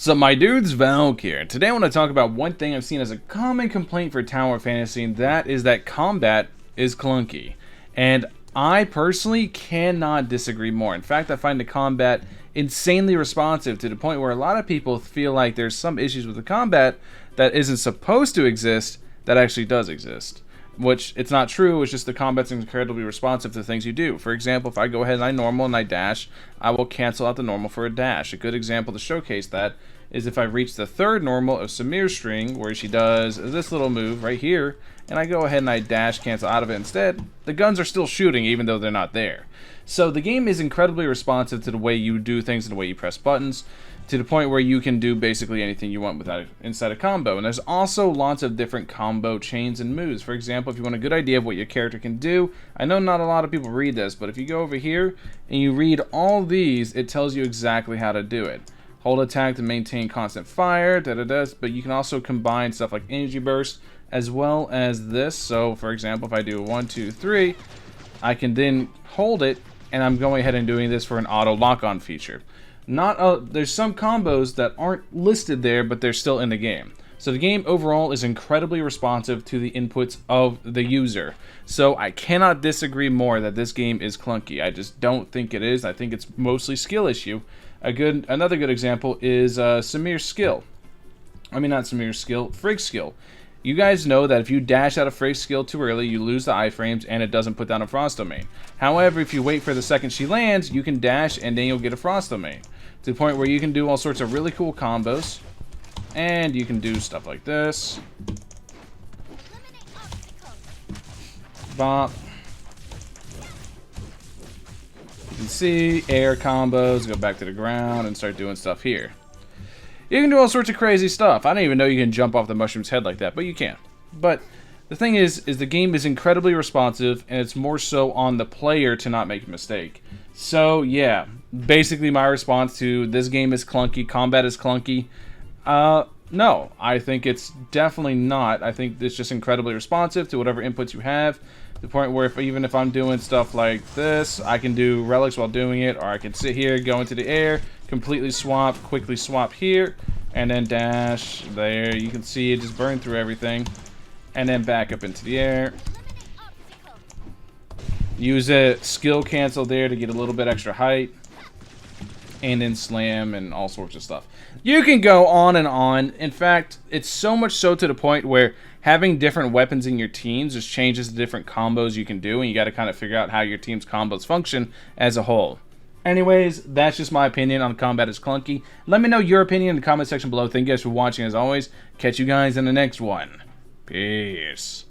So my dude's Valkyrja. Today I want to talk about one thing I've seen as a common complaint for Tower Fantasy, and that is that combat is clunky. And I personally cannot disagree more. In fact, I find the combat insanely responsive to the point where a lot of people feel like there's some issues with the combat that isn't supposed to exist that actually does exist. Which, it's not true, it's just the combat's incredibly responsive to things you do. For example, if I go ahead and I normal and I dash, I will cancel out the normal for a dash. A good example to showcase that is if I reach the third normal of Samir's string, where she does this little move right here, and I go ahead and I dash cancel out of it instead, the guns are still shooting even though they're not there. So the game is incredibly responsive to the way you do things and the way you press buttons, to the point where you can do basically anything you want without inside a combo. And there's also lots of different combo chains and moves. For example, if you want a good idea of what your character can do, I know not a lot of people read this, but if you go over here and you read all these, it tells you exactly how to do it. Hold attack to maintain constant fire, but you can also combine stuff like energy burst as well as this. So for example, if I do 1, 2, 3, I can then hold it, and I'm going ahead and doing this for an auto lock-on feature. There's some combos that aren't listed there, but they're still in the game. So the game overall is incredibly responsive to the inputs of the user. So I cannot disagree more that this game is clunky. I just don't think it is. I think it's mostly skill issue. Another good example is Samir's skill. I mean, not Samir's skill, Frigg's skill. You guys know that if you dash out of Frigg's skill too early, you lose the iframes and it doesn't put down a frost domain. However, if you wait for the second she lands, you can dash and then you'll get a frost domain. To the point where you can do all sorts of really cool combos. And you can do stuff like this. Bop. You can see air combos, go back to the ground and start doing stuff here. You can do all sorts of crazy stuff. I don't even know you can jump off the mushroom's head like that, but you can. But the thing is the game is incredibly responsive, and it's more so on the player to not make a mistake. So yeah, basically my response to this game is clunky, combat is clunky. No, I think it's definitely not. I think it's just incredibly responsive to whatever inputs you have. To the point where even if I'm doing stuff like this, I can do relics while doing it, or I can sit here, go into the air, completely swap, quickly swap here, and then dash there. You can see it just burn through everything, and then back up into the air. Use a skill cancel there to get a little bit extra height, and then slam and all sorts of stuff. You can go on and on. In fact, it's so much so to the point where having different weapons in your teams just changes the different combos you can do, and you got to kind of figure out how your team's combos function as a whole. Anyways, that's just my opinion on combat is clunky. Let me know your opinion in the comment section below. Thank you guys for watching as always. Catch you guys in the next one. Peace.